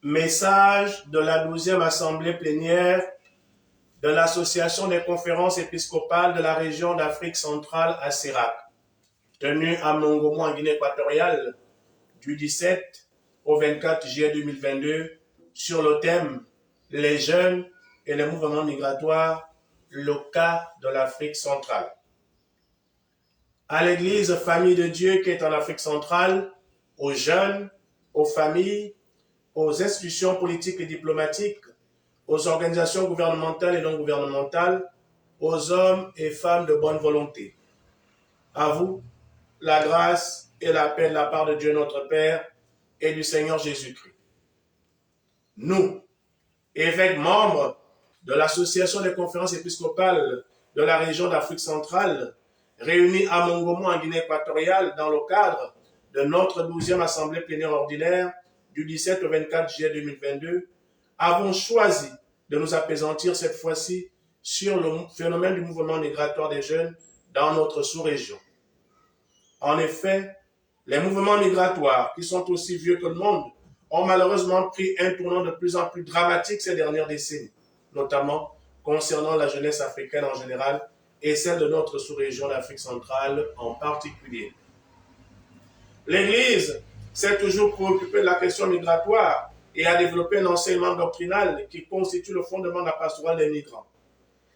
Message de la 12e Assemblée plénière de l'Association des conférences épiscopales de la région d'Afrique centrale à Serac, tenue à Mongomo en Guinée équatoriale du 17 au 24 juillet 2022 sur le thème « Les jeunes et les mouvements migratoires, le cas de l'Afrique centrale ». À l'Église Famille de Dieu qui est en Afrique centrale, aux jeunes, aux familles, aux institutions politiques et diplomatiques, aux organisations gouvernementales et non gouvernementales, aux hommes et femmes de bonne volonté. À vous, la grâce et la paix de la part de Dieu notre Père et du Seigneur Jésus-Christ. Nous, évêques membres de l'Association des conférences épiscopales de la région d'Afrique centrale, réunis à Mongomo en Guinée équatoriale dans le cadre de notre 12e Assemblée plénière ordinaire du 17 au 24 juillet 2022, avons choisi de nous appesantir cette fois-ci sur le phénomène du mouvement migratoire des jeunes dans notre sous-région. En effet, les mouvements migratoires, qui sont aussi vieux que le monde, ont malheureusement pris un tournant de plus en plus dramatique ces dernières décennies, notamment concernant la jeunesse africaine en général et celle de notre sous-région d'Afrique centrale en particulier. L'Église s'est toujours préoccupée de la question migratoire et a développé un enseignement doctrinal qui constitue le fondement de la pastorale des migrants.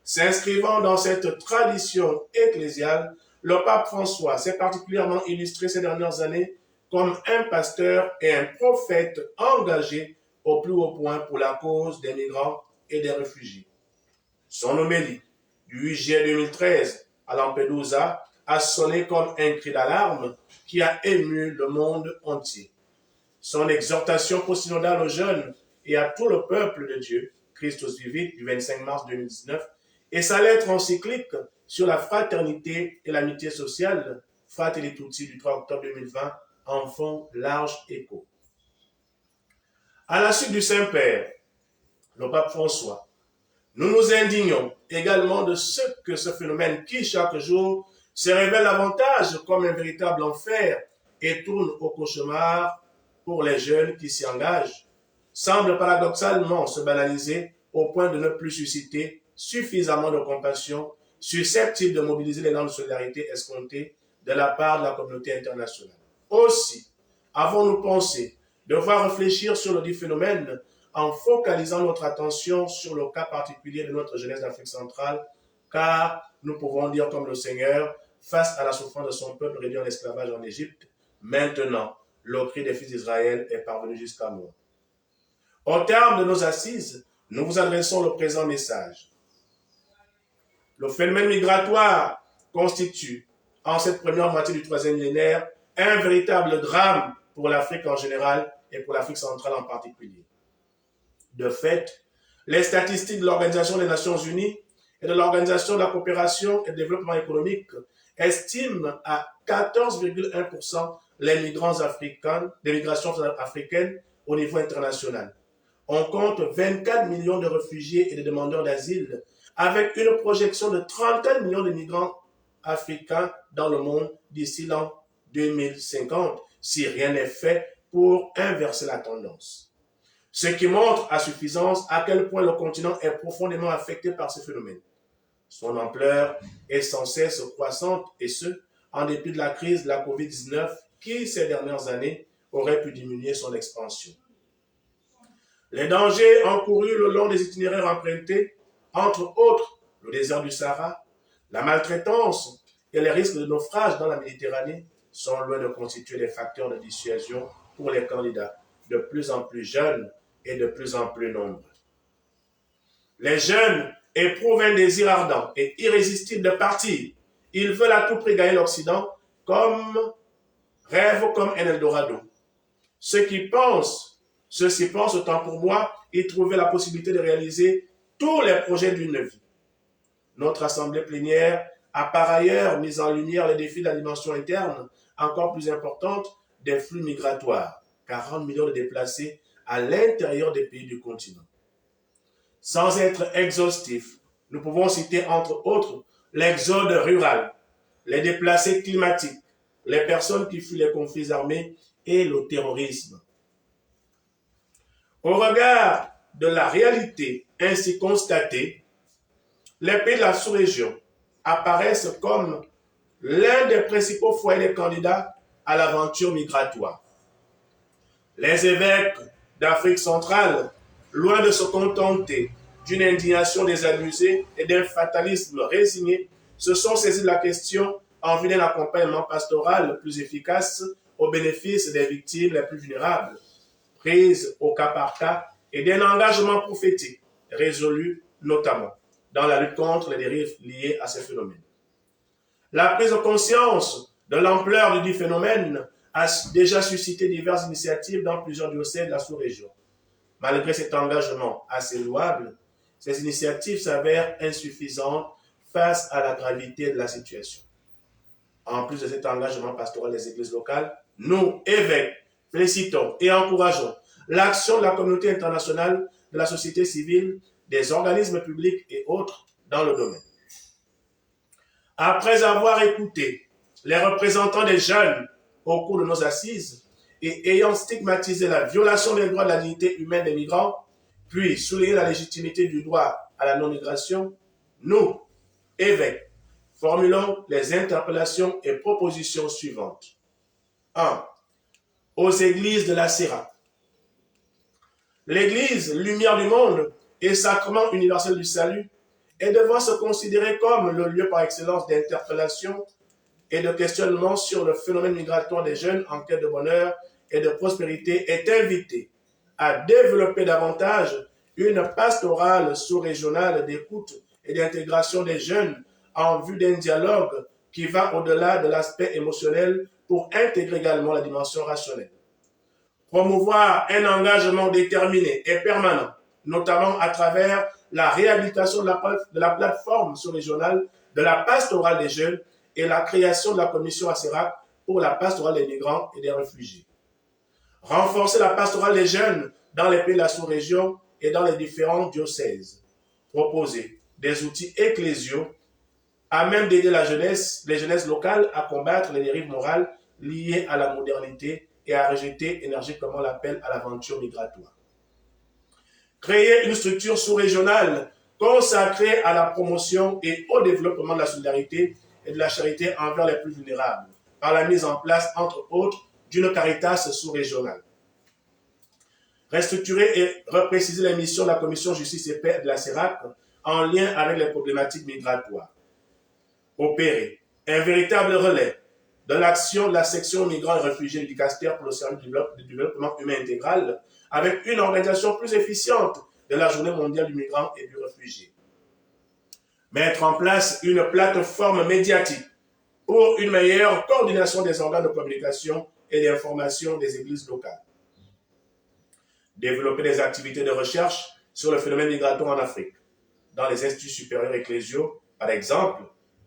S'inscrivant dans cette tradition ecclésiale, le pape François s'est particulièrement illustré ces dernières années comme un pasteur et un prophète engagé au plus haut point pour la cause des migrants et des réfugiés. Son homélie du 8 juillet 2013 à Lampedusa a sonné comme un cri d'alarme qui a ému le monde entier. Son exhortation post-synodale aux jeunes et à tout le peuple de Dieu, Christus Vivit, du 25 mars 2019, et sa lettre encyclique sur la fraternité et l'amitié sociale, Fratelli Tutti, du 3 octobre 2020, en font large écho. À la suite du Saint-Père, le pape François, nous nous indignons également de ce que ce phénomène qui, chaque jour, se révèle davantage comme un véritable enfer et tourne au cauchemar pour les jeunes qui s'y engagent, semble paradoxalement se banaliser au point de ne plus susciter suffisamment de compassion susceptible de mobiliser l'élan de solidarité escompté de la part de la communauté internationale. Aussi, avons-nous pensé devoir réfléchir sur le dit phénomène en focalisant notre attention sur le cas particulier de notre jeunesse d'Afrique centrale, car nous pouvons dire comme le Seigneur, face à la souffrance de son peuple réduit en esclavage en Égypte, maintenant, le cri des fils d'Israël est parvenu jusqu'à moi. Au terme de nos assises, nous vous adressons le présent message. Le phénomène migratoire constitue, en cette première moitié du 3e millénaire, un véritable drame pour l'Afrique en général et pour l'Afrique centrale en particulier. De fait, les statistiques de l'Organisation des Nations Unies et de l'Organisation de la coopération et du développement économique estiment à 14,1% les migrants africains, des migrations africaines au niveau international. On compte 24 millions de réfugiés et de demandeurs d'asile, avec une projection de 34 millions de migrants africains dans le monde d'ici l'an 2050, si rien n'est fait pour inverser la tendance. Ce qui montre à suffisance à quel point le continent est profondément affecté par ce phénomène. Son ampleur est sans cesse croissante et ce, en dépit de la crise de la COVID-19 qui, ces dernières années, aurait pu diminuer son expansion. Les dangers encourus le long des itinéraires empruntés, entre autres le désert du Sahara, la maltraitance et les risques de naufrage dans la Méditerranée, sont loin de constituer des facteurs de dissuasion pour les candidats de plus en plus jeunes et de plus en plus nombreux. Les jeunes éprouvent un désir ardent et irrésistible de partir. Ils veulent à tout prix gagner l'Occident comme rêve, comme un Eldorado. Ceux-ci pensent autant pour moi y trouver la possibilité de réaliser tous les projets d'une vie. Notre assemblée plénière a par ailleurs mis en lumière les défis de la dimension interne, encore plus importante, des flux migratoires, 40 millions de déplacés à l'intérieur des pays du continent. Sans être exhaustif, nous pouvons citer entre autres l'exode rural, les déplacés climatiques, les personnes qui fuient les conflits armés et le terrorisme. Au regard de la réalité ainsi constatée, les pays de la sous-région apparaissent comme l'un des principaux foyers des candidats à l'aventure migratoire. Les évêques d'Afrique centrale, loin de se contenter d'une indignation désabusée et d'un fatalisme résigné, se sont saisis de la question en vue d'un accompagnement pastoral plus efficace au bénéfice des victimes les plus vulnérables, prises au cas par cas, et d'un engagement prophétique résolu notamment dans la lutte contre les dérives liées à ces phénomènes. La prise de conscience de l'ampleur du phénomène a déjà suscité diverses initiatives dans plusieurs diocèses de la sous-région. Malgré cet engagement assez louable, ces initiatives s'avèrent insuffisantes face à la gravité de la situation. En plus de cet engagement pastoral des églises locales, nous, évêques, félicitons et encourageons l'action de la communauté internationale, de la société civile, des organismes publics et autres dans le domaine. Après avoir écouté les représentants des jeunes au cours de nos assises et ayant stigmatisé la violation des droits de la dignité humaine des migrants, puis souligné la légitimité du droit à la non-migration, nous, évêques, formulons les interpellations et propositions suivantes. 1. Aux églises de la CERA. L'Église, lumière du monde et sacrement universel du salut, est devant se considérer comme le lieu par excellence d'interpellation et de questionnement sur le phénomène migratoire des jeunes en quête de bonheur et de prospérité, est invitée à développer davantage une pastorale sous-régionale d'écoute et d'intégration des jeunes en vue d'un dialogue qui va au-delà de l'aspect émotionnel pour intégrer également la dimension rationnelle. Promouvoir un engagement déterminé et permanent, notamment à travers la réhabilitation de la plateforme sous-régionale de la pastorale des jeunes et la création de la commission ACERAC pour la pastorale des migrants et des réfugiés. Renforcer la pastorale des jeunes dans les pays de la sous-région et dans les différents diocèses. Proposer des outils ecclésiaux à même d'aider les jeunesses locales à combattre les dérives morales liées à la modernité et à rejeter énergiquement l'appel à l'aventure migratoire. Créer une structure sous-régionale consacrée à la promotion et au développement de la solidarité et de la charité envers les plus vulnérables, par la mise en place, entre autres, d'une Caritas sous-régionale. Restructurer et repréciser les missions de la Commission Justice et Paix de la CERAC en lien avec les problématiques migratoires. Opérer un véritable relais de l'action de la section migrants et réfugiés du Dicaster pour le service du développement humain intégral avec une organisation plus efficiente de la Journée mondiale du migrant et du réfugié. Mettre en place une plateforme médiatique pour une meilleure coordination des organes de communication et d'information des églises locales. Développer des activités de recherche sur le phénomène migratoire en Afrique, dans les instituts supérieurs ecclésiaux, par exemple,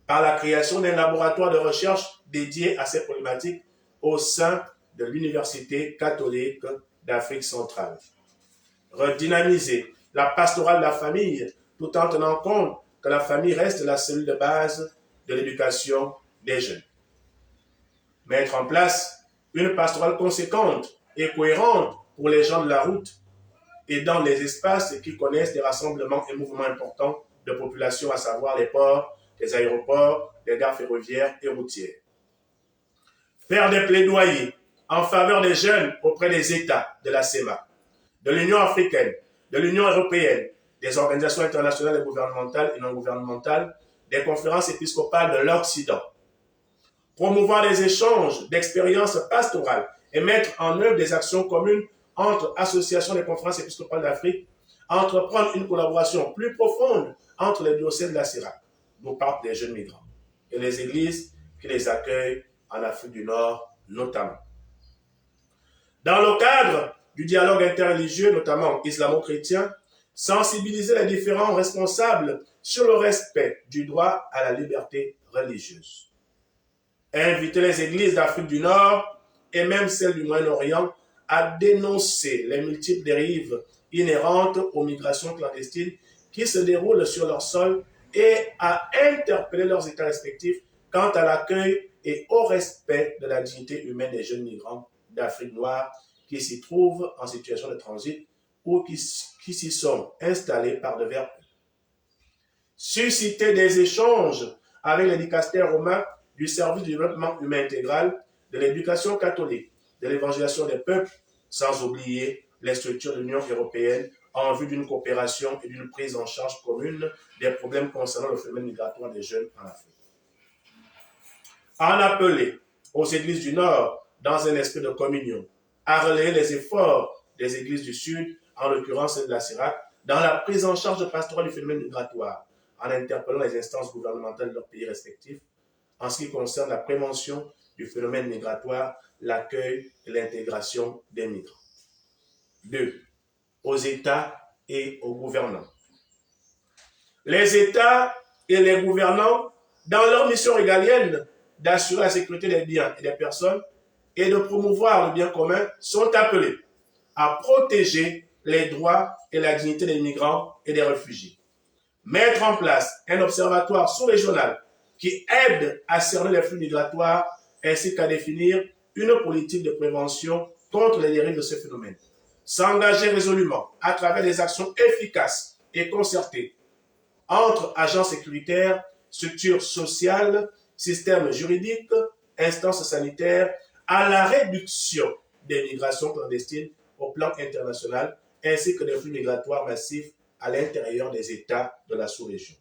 par la création d'un laboratoire de recherche dédié à ces problématiques au sein de l'Université catholique d'Afrique centrale. Redynamiser la pastorale de la famille tout en tenant compte que la famille reste la cellule de base de l'éducation des jeunes. Mettre en place une pastorale conséquente et cohérente pour les gens de la route et dans les espaces qui connaissent des rassemblements et mouvements importants de population, à savoir les ports, les aéroports, les gares ferroviaires et routières. Faire des plaidoyers en faveur des jeunes auprès des États de la CEMA, de l'Union africaine, de l'Union européenne, des organisations internationales et gouvernementales et non gouvernementales, des conférences épiscopales de l'Occident. Promouvoir des échanges d'expériences pastorales et mettre en œuvre des actions communes entre associations des conférences épiscopales d'Afrique, entreprendre une collaboration plus profonde entre les diocèses de la CERAC, nous parlons des jeunes migrants, et les églises qui les accueillent en Afrique du Nord notamment. Dans le cadre du dialogue interreligieux, notamment islamo-chrétien, sensibiliser les différents responsables sur le respect du droit à la liberté religieuse. Inviter les églises d'Afrique du Nord et même celles du Moyen-Orient à dénoncer les multiples dérives inhérentes aux migrations clandestines qui se déroulent sur leur sol et à interpeller leurs États respectifs quant à l'accueil et au respect de la dignité humaine des jeunes migrants d'Afrique noire qui s'y trouvent en situation de transit ou qui s'y sont installés par divers peuples. Susciter des échanges avec les dicastères romains du service du développement humain intégral, de l'éducation catholique, de l'évangélisation des peuples, sans oublier les structures de l'Union européenne en vue d'une coopération et d'une prise en charge commune des problèmes concernant le phénomène migratoire des jeunes en Afrique. En appeler aux églises du Nord dans un esprit de communion, à relayer les efforts des églises du Sud, en l'occurrence celle de la CIRAC, dans la prise en charge pastorale du phénomène migratoire, en interpellant les instances gouvernementales de leurs pays respectifs en ce qui concerne la prévention du phénomène migratoire, l'accueil et l'intégration des migrants. 2. Aux États et aux gouvernants. Les États et les gouvernants, dans leur mission régalienne d'assurer la sécurité des biens et des personnes et de promouvoir le bien commun, sont appelés à protéger les droits et la dignité des migrants et des réfugiés. Mettre en place un observatoire sous-régional qui aide à cerner les flux migratoires ainsi qu'à définir une politique de prévention contre les dérives de ce phénomène. S'engager résolument à travers des actions efficaces et concertées entre agents sécuritaires, structures sociales, systèmes juridiques, instances sanitaires, à la réduction des migrations clandestines au plan international ainsi que des flux migratoires massifs à l'intérieur des États de la sous-région.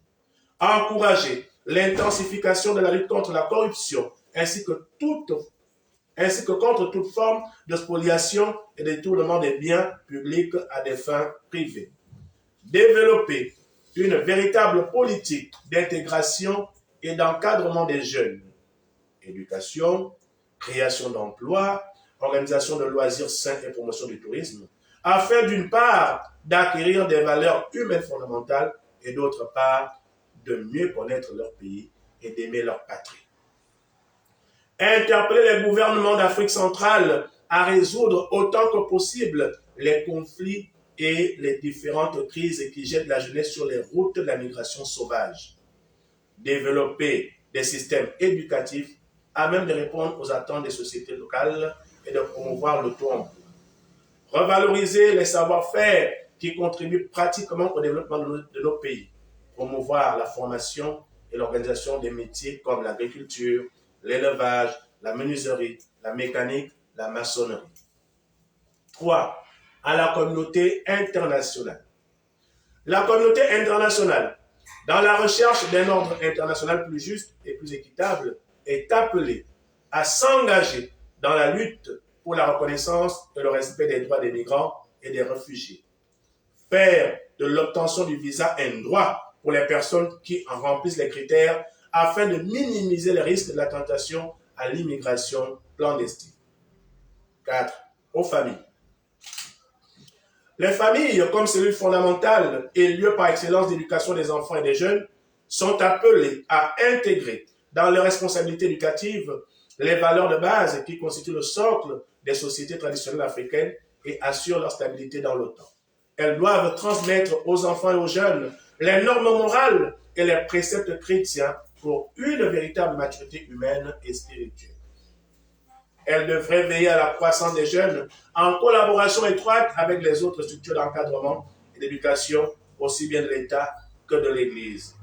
Encourager l'intensification de la lutte contre la corruption ainsi que contre toute forme de spoliation et de détournement des biens publics à des fins privées. Développer une véritable politique d'intégration et d'encadrement des jeunes. Éducation, création d'emplois, organisation de loisirs sains et promotion du tourisme, afin d'une part d'acquérir des valeurs humaines fondamentales et d'autre part de mieux connaître leur pays et d'aimer leur patrie. Interpeller les gouvernements d'Afrique centrale à résoudre autant que possible les conflits et les différentes crises qui jettent la jeunesse sur les routes de la migration sauvage. Développer des systèmes éducatifs à même de répondre aux attentes des sociétés locales et de promouvoir l'auto-emploi. Revaloriser les savoir-faire qui contribuent pratiquement au développement de nos pays. Promouvoir la formation et l'organisation des métiers comme l'agriculture, l'élevage, la menuiserie, la mécanique, la maçonnerie. 3. À la communauté internationale. La communauté internationale, dans la recherche d'un ordre international plus juste et plus équitable, est appelée à s'engager dans la lutte pour la reconnaissance et le respect des droits des migrants et des réfugiés. Faire de l'obtention du visa un droit pour les personnes qui en remplissent les critères afin de minimiser les risques de la tentation à l'immigration clandestine. 4. Aux familles. Les familles, comme cellules fondamentales et lieu par excellence d'éducation des enfants et des jeunes, sont appelées à intégrer dans leurs responsabilités éducatives les valeurs de base qui constituent le socle des sociétés traditionnelles africaines et assurent leur stabilité dans le temps. Elles doivent transmettre aux enfants et aux jeunes les normes morales et les préceptes chrétiens pour une véritable maturité humaine et spirituelle. Elles devraient veiller à la croissance des jeunes en collaboration étroite avec les autres structures d'encadrement et d'éducation, aussi bien de l'État que de l'Église.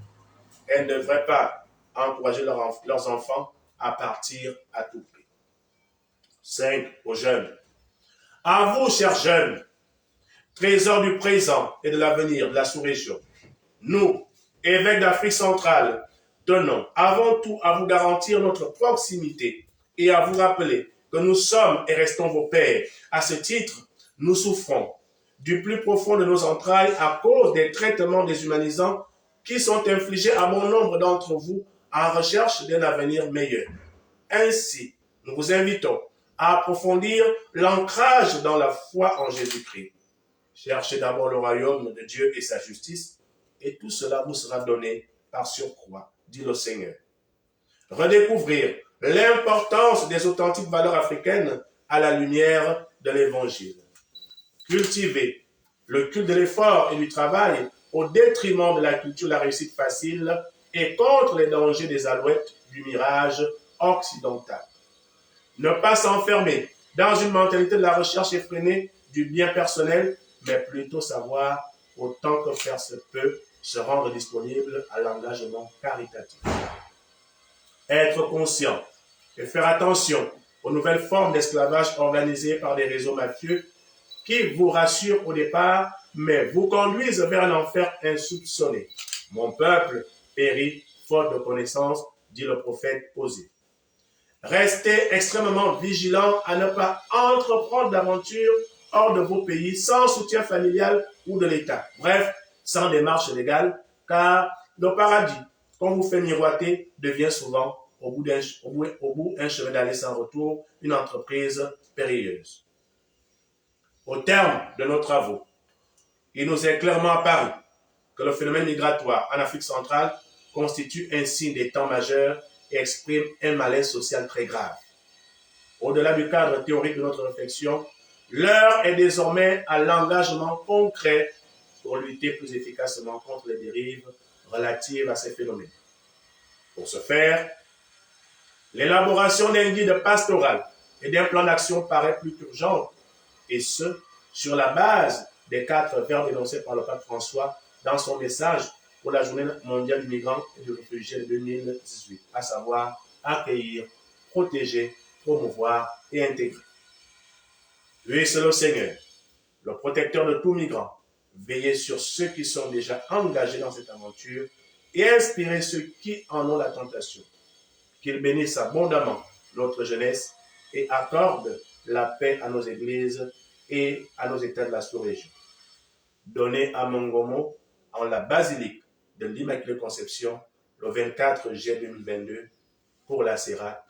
Elles ne devraient pas encourager leurs enfants à partir à tout prix. 5. Aux jeunes. À vous, chers jeunes, trésors du présent et de l'avenir de la sous-région, nous, évêques d'Afrique centrale, tenons avant tout à vous garantir notre proximité et à vous rappeler que nous sommes et restons vos pères. À ce titre, nous souffrons du plus profond de nos entrailles à cause des traitements déshumanisants qui sont infligés à bon nombre d'entre vous en recherche d'un avenir meilleur. Ainsi, nous vous invitons à approfondir l'ancrage dans la foi en Jésus-Christ. Cherchez d'abord le royaume de Dieu et sa justice, et tout cela vous sera donné par surcroît, dit le Seigneur. Redécouvrir l'importance des authentiques valeurs africaines à la lumière de l'Évangile. Cultiver le culte de l'effort et du travail au détriment de la culture de la réussite facile et contre les dangers des alouettes du mirage occidental. Ne pas s'enfermer dans une mentalité de la recherche effrénée du bien personnel mais plutôt savoir, autant que faire se peut, se rendre disponible à l'engagement caritatif. Être conscient et faire attention aux nouvelles formes d'esclavage organisées par des réseaux mafieux qui vous rassurent au départ, mais vous conduisent vers un enfer insoupçonné. Mon peuple périt faute de connaissance, dit le prophète Osée. Restez extrêmement vigilants à ne pas entreprendre d'aventure hors de vos pays sans soutien familial ou de l'État. Bref, sans démarche légale, car le paradis qu'on vous fait miroiter devient souvent, au bout un chemin d'aller sans retour, une entreprise périlleuse. Au terme de nos travaux, il nous est clairement apparu que le phénomène migratoire en Afrique centrale constitue un signe des temps majeurs et exprime un malaise social très grave. Au-delà du cadre théorique de notre réflexion, l'heure est désormais à l'engagement concret pour lutter plus efficacement contre les dérives relatives à ces phénomènes. Pour ce faire, l'élaboration d'un guide pastoral et d'un plan d'action paraît plus urgente, et ce, sur la base des 4 verbes énoncés par le pape François dans son message pour la journée mondiale du migrant et du réfugié de 2018, à savoir accueillir, protéger, promouvoir et intégrer. Puisse le Seigneur, le protecteur de tout migrant, veiller sur ceux qui sont déjà engagés dans cette aventure et inspirer ceux qui en ont la tentation. Qu'il bénisse abondamment notre jeunesse et accorde la paix à nos églises et à nos États de la sous-région. Donné à Mongomo en la basilique de l'Immaculée Conception le 24 juillet 2022 pour la CERAC,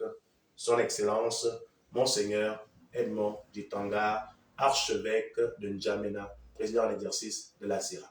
son Excellence, Monseigneur Edmond Ditanga, archevêque de N'Djamena, président en exercice de la CERAC.